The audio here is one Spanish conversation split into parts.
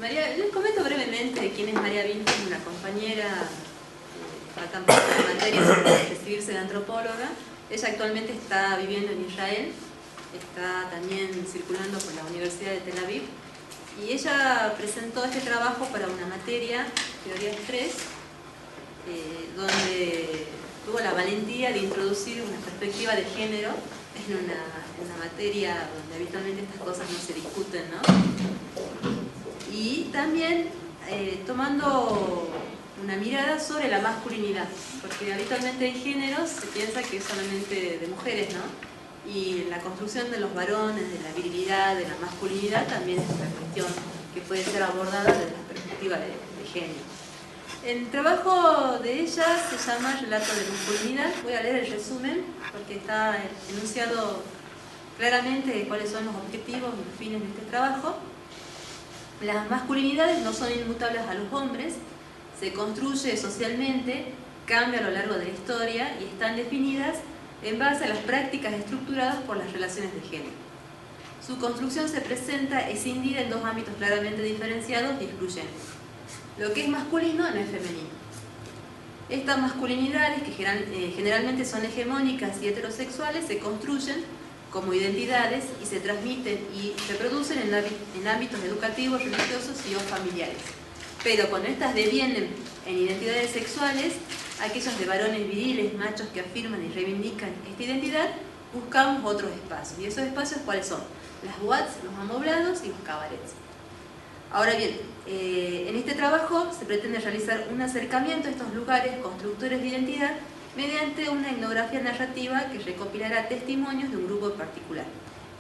Les comento brevemente quién es María Vinton, una compañera acá en materia de recibirse de antropóloga. Ella actualmente está viviendo en Israel, está también circulando por la Universidad de Tel Aviv, y ella presentó este trabajo para una materia, Teoría de Estrés, donde tuvo la valentía de introducir una perspectiva de género en una materia donde habitualmente estas cosas no se discuten, ¿no? Y también tomando una mirada sobre la masculinidad, porque habitualmente en géneros se piensa que es solamente de mujeres, ¿no? Y la construcción de los varones, de la virilidad, de la masculinidad, también es una cuestión que puede ser abordada desde la perspectiva de género. El trabajo de ella se llama Relato de masculinidad. Voy a leer el resumen porque está enunciado claramente cuáles son los objetivos y los fines de este trabajo. Las masculinidades no son inmutables a los hombres, se construye socialmente, cambia a lo largo de la historia y están definidas en base a las prácticas estructuradas por las relaciones de género. Su construcción se presenta escindida en dos ámbitos claramente diferenciados y excluyentes. Lo que es masculino no es femenino. Estas masculinidades, que generalmente son hegemónicas y heterosexuales, se construyen como identidades y se transmiten y se producen en ámbitos educativos, religiosos y o familiares. Pero cuando estas devienen en identidades sexuales, aquellos de varones viriles, machos que afirman y reivindican esta identidad, buscamos otros espacios. ¿Y esos espacios cuáles son? Las boates, los amoblados y los cabarets. Ahora bien, en este trabajo se pretende realizar un acercamiento a estos lugares constructores de identidad mediante una etnografía narrativa que recopilará testimonios de un grupo en particular.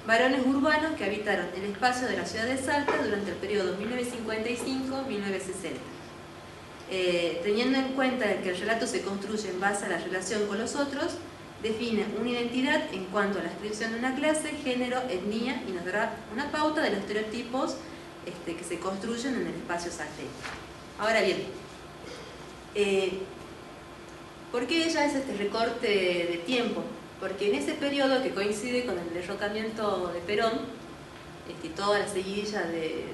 Varones urbanos que habitaron el espacio de la ciudad de Salta durante el periodo 1955-1960. Teniendo en cuenta que el relato se construye en base a la relación con los otros, define una identidad en cuanto a la descripción de una clase, género, etnia y nos dará una pauta de los estereotipos que se construyen en el espacio salteño. Ahora bien, ¿por qué ella hace este recorte de tiempo? Porque en ese periodo que coincide con el derrocamiento de Perón, toda la seguidilla de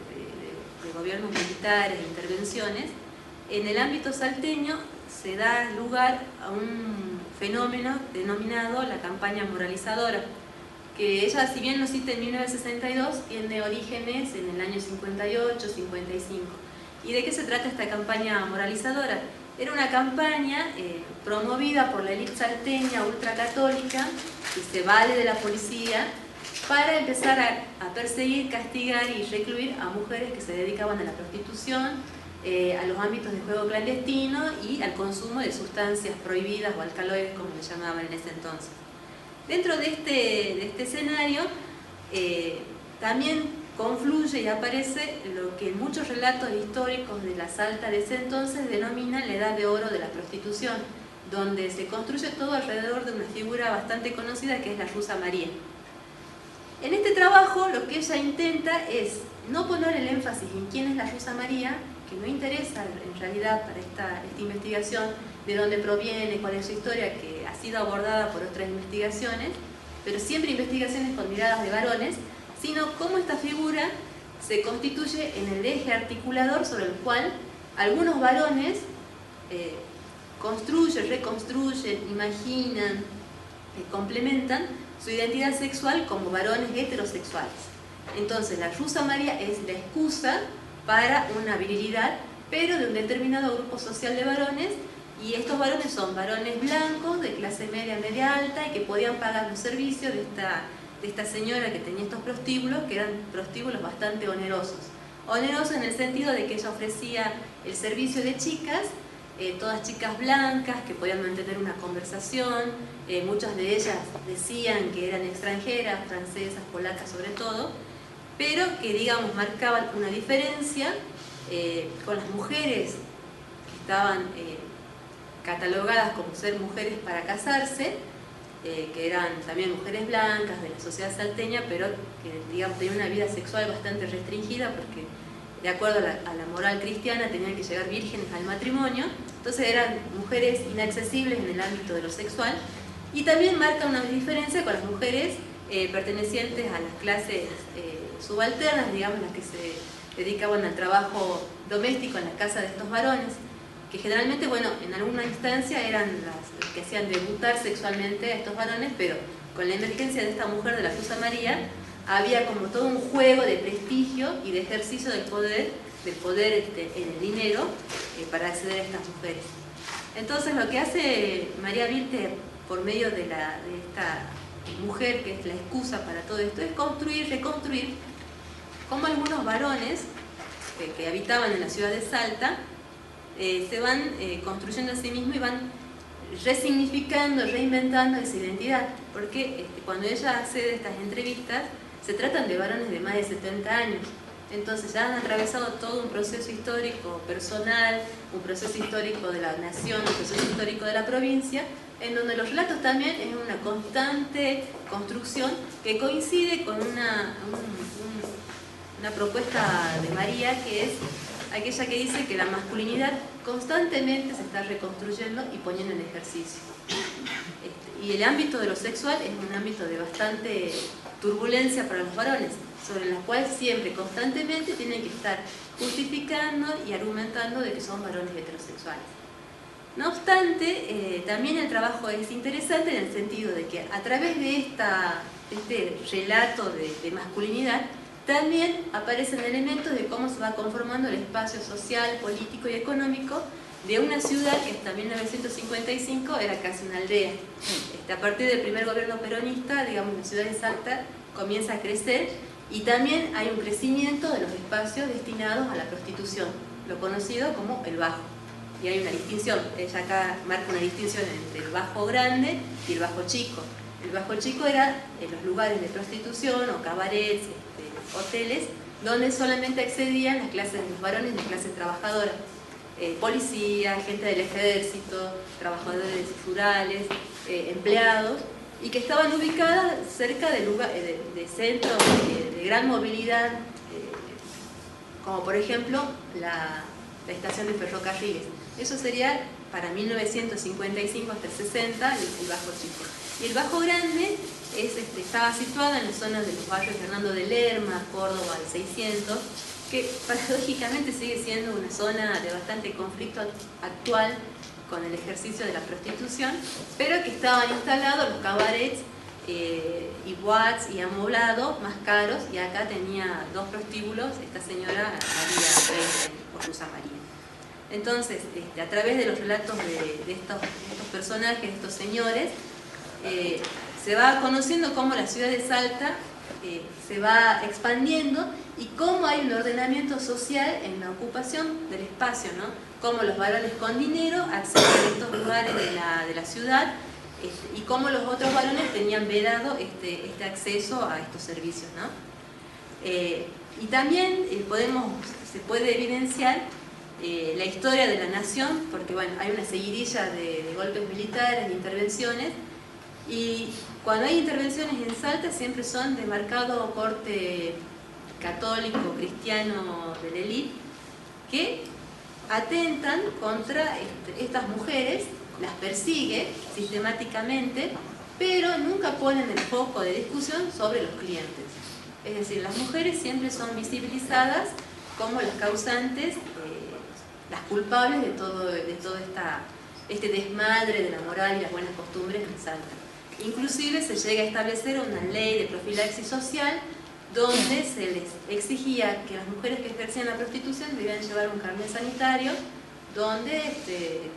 gobiernos militares e intervenciones, en el ámbito salteño se da lugar a un fenómeno denominado la campaña moralizadora, que ella, si bien lo cita en 1962, tiene orígenes en el año 58-55. ¿Y de qué se trata esta campaña moralizadora? Era una campaña promovida por la élite salteña ultracatólica, que se vale de la policía, para empezar a perseguir, castigar y recluir a mujeres que se dedicaban a la prostitución, a los ámbitos de juego clandestino y al consumo de sustancias prohibidas o alcaloides, como le llamaban en ese entonces. Dentro de este escenario también confluye y aparece lo que en muchos relatos históricos de la Salta de ese entonces denominan la edad de oro de la prostitución, donde se construye todo alrededor de una figura bastante conocida que es la rusa María. En este trabajo lo que ella intenta es no poner el énfasis en quién es la rusa María, que no interesa en realidad para esta investigación de dónde proviene, cuál es su historia, que ha sido abordada por otras investigaciones, pero siempre investigaciones con miradas de varones, sino cómo esta figura se constituye en el eje articulador sobre el cual algunos varones construyen, reconstruyen, imaginan, complementan su identidad sexual como varones heterosexuales. Entonces la rusa María es la excusa para una virilidad, pero de un determinado grupo social de varones, y estos varones son varones blancos, de clase media, media alta, y que podían pagar los servicios de esta señora que tenía estos prostíbulos, que eran prostíbulos bastante onerosos. Onerosos en el sentido de que ella ofrecía el servicio de chicas, todas chicas blancas que podían mantener una conversación, muchas de ellas decían que eran extranjeras, francesas, polacas sobre todo, pero que, digamos, marcaban una diferencia con las mujeres que estaban catalogadas como ser mujeres para casarse, que eran también mujeres blancas de la sociedad salteña, pero que, digamos, tenían una vida sexual bastante restringida porque, de acuerdo a la moral cristiana, tenían que llegar vírgenes al matrimonio. Entonces eran mujeres inaccesibles en el ámbito de lo sexual, y también marca una diferencia con las mujeres pertenecientes a las clases subalternas, digamos, las que dedicaban al trabajo doméstico en la casa de estos varones, que generalmente, bueno, en alguna instancia eran las que hacían debutar sexualmente a estos varones, pero con la emergencia de esta mujer de la Cruz María, había como todo un juego de prestigio y de ejercicio del poder en el dinero para acceder a estas mujeres. Entonces lo que hace María Wilter por medio de esta mujer, que es la excusa para todo esto, es reconstruir cómo algunos varones que habitaban en la ciudad de Salta se van construyendo a sí mismos y van resignificando, reinventando esa identidad, porque cuando ella accede a estas entrevistas se tratan de varones de más de 70 años, entonces ya han atravesado todo un proceso histórico personal, un proceso histórico de la nación, un proceso histórico de la provincia, en donde los relatos también es una constante construcción que coincide con una propuesta de María, que es aquella que dice que la masculinidad constantemente se está reconstruyendo y poniendo en ejercicio. Y el ámbito de lo sexual es un ámbito de bastante turbulencia para los varones, sobre la cual siempre, constantemente, tienen que estar justificando y argumentando de que son varones heterosexuales. No obstante, también el trabajo es interesante en el sentido de que a través de este relato de masculinidad, también aparecen elementos de cómo se va conformando el espacio social, político y económico de una ciudad que hasta 1955 era casi una aldea. A partir del primer gobierno peronista, digamos, la ciudad de Salta comienza a crecer y también hay un crecimiento de los espacios destinados a la prostitución, lo conocido como el Bajo. Y hay una distinción, ella acá marca una distinción entre el Bajo grande y el Bajo chico. El Bajo chico era los lugares de prostitución o cabarets, hoteles, donde solamente accedían las clases de los varones de clase trabajadora, policía, gente del ejército, trabajadores rurales, empleados, y que estaban ubicadas cerca de centros de gran movilidad, como por ejemplo la estación de ferrocarriles. Eso sería para 1955 hasta el 60 el Bajo chico. Y el Bajo grande estaba situado en las zonas de los barrios Fernando de Lerma, Córdoba, el 600, que paradójicamente sigue siendo una zona de bastante conflicto actual con el ejercicio de la prostitución, pero que estaban instalados los cabarets y boats y amoblados más caros, y acá tenía 2 prostíbulos esta señora María Reyes, o Cruz María. Entonces, a través de los relatos de estos personajes, de estos señores, se va conociendo cómo la ciudad de Salta se va expandiendo y cómo hay un ordenamiento social en la ocupación del espacio, ¿no? Cómo los varones con dinero acceden a estos lugares de la ciudad y cómo los otros varones tenían vedado este acceso a estos servicios, ¿no? Y también se puede evidenciar la historia de la nación, porque bueno, hay una seguidilla de golpes militares, de intervenciones, y cuando hay intervenciones en Salta siempre son de marcado corte católico, cristiano de la élite, que atentan contra estas mujeres, las persigue sistemáticamente, pero nunca ponen el foco de discusión sobre los clientes. Es decir, las mujeres siempre son visibilizadas como las causantes, las culpables de todo este desmadre de la moral y las buenas costumbres en Salta. Inclusive se llega a establecer una ley de profilaxis social donde se les exigía que las mujeres que ejercían la prostitución debían llevar un carnet sanitario donde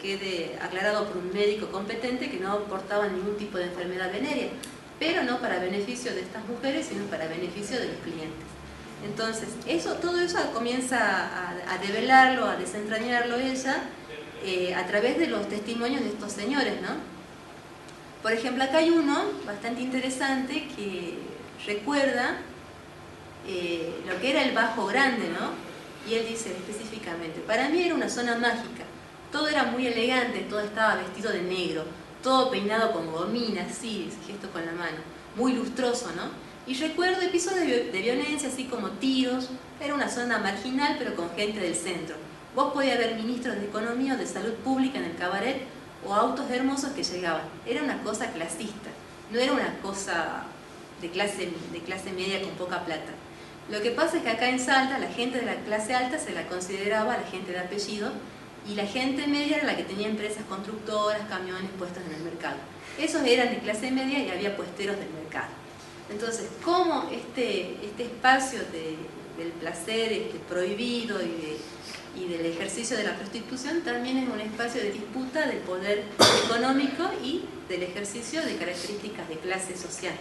quede aclarado por un médico competente que no portaban ningún tipo de enfermedad venérea, pero no para beneficio de estas mujeres, sino para beneficio de los clientes. Entonces, todo eso comienza a develarlo, a desentrañarlo ella, a través de los testimonios de estos señores, ¿no? Por ejemplo, acá hay uno bastante interesante que recuerda lo que era el Bajo Grande, ¿no? Y él dice específicamente: para mí era una zona mágica, todo era muy elegante, todo estaba vestido de negro, todo peinado con gomina, así, gesto con la mano, muy lustroso, ¿no? Y recuerdo episodios de violencia, así como tiros. Era una zona marginal, pero con gente del centro. Vos podías ver ministros de Economía o de Salud Pública en el cabaret, o autos hermosos que llegaban. Era una cosa clasista, no era una cosa de clase media con poca plata. Lo que pasa es que acá en Salta la gente de la clase alta se la consideraba la gente de apellido y la gente media era la que tenía empresas constructoras, camiones puestos en el mercado. Esos eran de clase media y había puesteros del mercado. Entonces, ¿cómo este espacio del placer prohibido y del ejercicio de la prostitución también es un espacio de disputa del poder económico y del ejercicio de características de clase social?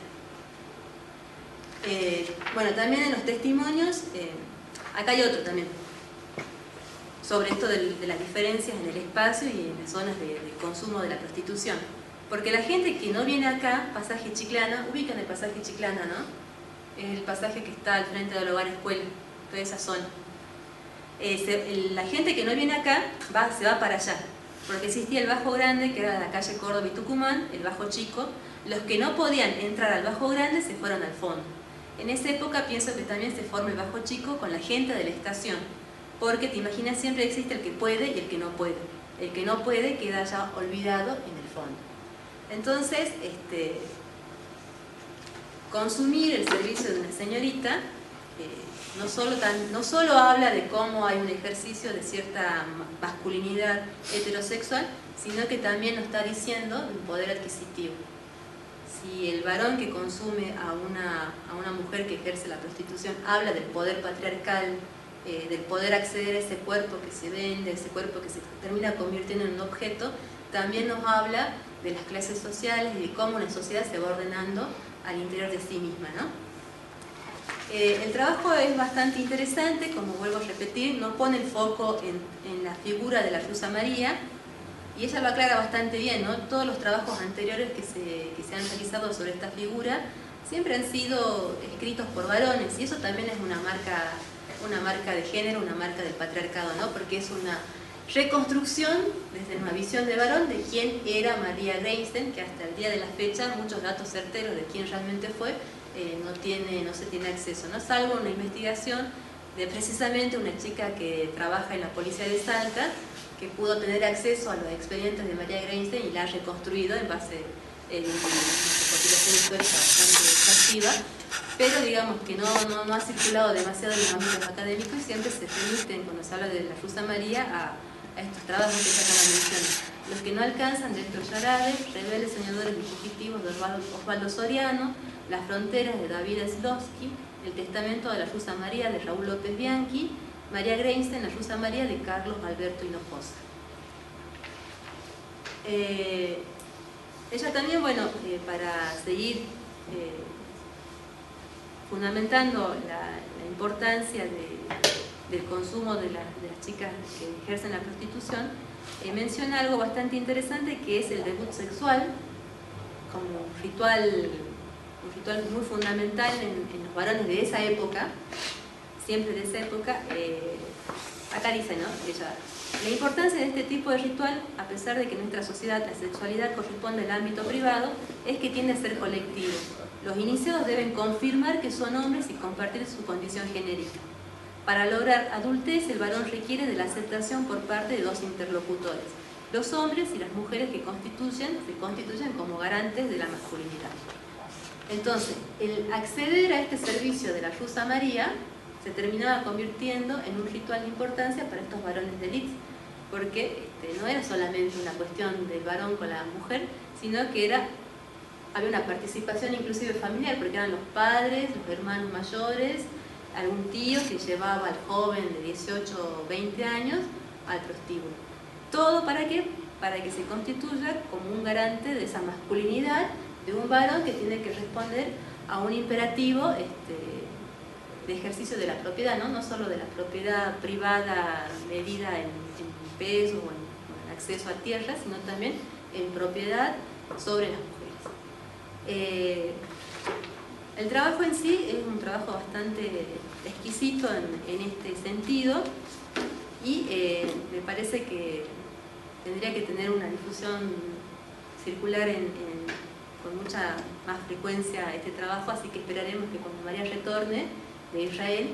Bueno, también en los testimonios, acá hay otro también, sobre esto de las diferencias en el espacio y en las zonas de consumo de la prostitución. Porque la gente que no viene acá, pasaje Chiclana, ubican el pasaje Chiclana, ¿no? Es el pasaje que está al frente del hogar escuela, toda esa zona. La gente que no viene acá se va para allá, porque existía el Bajo Grande, que era la calle Córdoba y Tucumán, el Bajo Chico. Los que no podían entrar al Bajo Grande se fueron al fondo. En esa época pienso que también se forma el Bajo Chico con la gente de la estación, porque te imaginas siempre existe el que puede y el que no puede. El que no puede queda ya olvidado en el fondo. Entonces, consumir el servicio de una señorita no solo habla de cómo hay un ejercicio de cierta masculinidad heterosexual, sino que también nos está diciendo un poder adquisitivo. Si el varón que consume a una mujer que ejerce la prostitución habla del poder patriarcal, del poder acceder a ese cuerpo que se vende, ese cuerpo que se termina convirtiendo en un objeto, también nos habla de las clases sociales y de cómo una sociedad se va ordenando al interior de sí misma, ¿no? El trabajo es bastante interesante, como vuelvo a repetir, no pone el foco en la figura de la Rusa María, y ella lo aclara bastante bien, ¿no? Todos los trabajos anteriores que se han realizado sobre esta figura siempre han sido escritos por varones, y eso también es una marca de género, una marca del patriarcado, ¿no? Porque es una reconstrucción desde una visión de varón de quién era María Greinstein, que hasta el día de la fecha muchos datos certeros de quién realmente fue no se tiene acceso, ¿no? Salvo una investigación de precisamente una chica que trabaja en la policía de Salta, que pudo tener acceso a los expedientes de María Greinstein y la ha reconstruido en base a una recopilación histórica bastante exhaustiva, pero digamos que no ha circulado demasiado en los ámbitos académicos y siempre se remiten, cuando se habla de la Rusa María, a estos trabajos que sacan la mención. Los que no alcanzan, de Héctor Yarade, Rebeldes, Soñadores y Fugitivos de Osvaldo Soriano, Las Fronteras de David Eslovsky, El Testamento de la Rusa María de Raúl López Bianchi, María Greinstein, La Rusa María de Carlos Alberto Hinojosa. Ella también, bueno, para seguir fundamentando la importancia del consumo de las chicas que ejercen la prostitución, menciona algo bastante interesante, que es el debut sexual como un ritual muy fundamental en los varones de esa época, siempre de esa época. Acá dice, ¿no? La importancia de este tipo de ritual, a pesar de que en nuestra sociedad la sexualidad corresponde al ámbito privado, es que tiende a ser colectivo. Los iniciados deben confirmar que son hombres y compartir su condición genérica. Para lograr adultez, el varón requiere de la aceptación por parte de dos interlocutores, los hombres y las mujeres que se constituyen como garantes de la masculinidad. Entonces, el acceder a este servicio de la Rusa María se terminaba convirtiendo en un ritual de importancia para estos varones de élite, porque no era solamente una cuestión del varón con la mujer, sino que había una participación inclusive familiar, porque eran los padres, los hermanos mayores, algún tío que llevaba al joven de 18 o 20 años al prostíbulo. ¿Todo para qué? Para que se constituya como un garante de esa masculinidad de un varón que tiene que responder a un imperativo de ejercicio de la propiedad, ¿no? No solo de la propiedad privada medida en peso o en acceso a tierra, sino también en propiedad sobre las mujeres. El trabajo en sí es un trabajo bastante exquisito en este sentido y me parece que tendría que tener una difusión circular con mucha más frecuencia este trabajo, así que esperaremos que cuando María retorne de Israel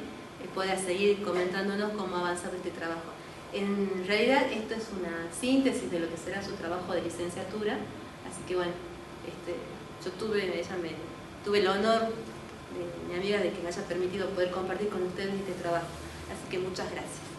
pueda seguir comentándonos cómo ha avanzado este trabajo. En realidad esto es una síntesis de lo que será su trabajo de licenciatura, así que bueno, yo tuve el honor mi amiga de que me haya permitido poder compartir con ustedes este trabajo. Así que muchas gracias.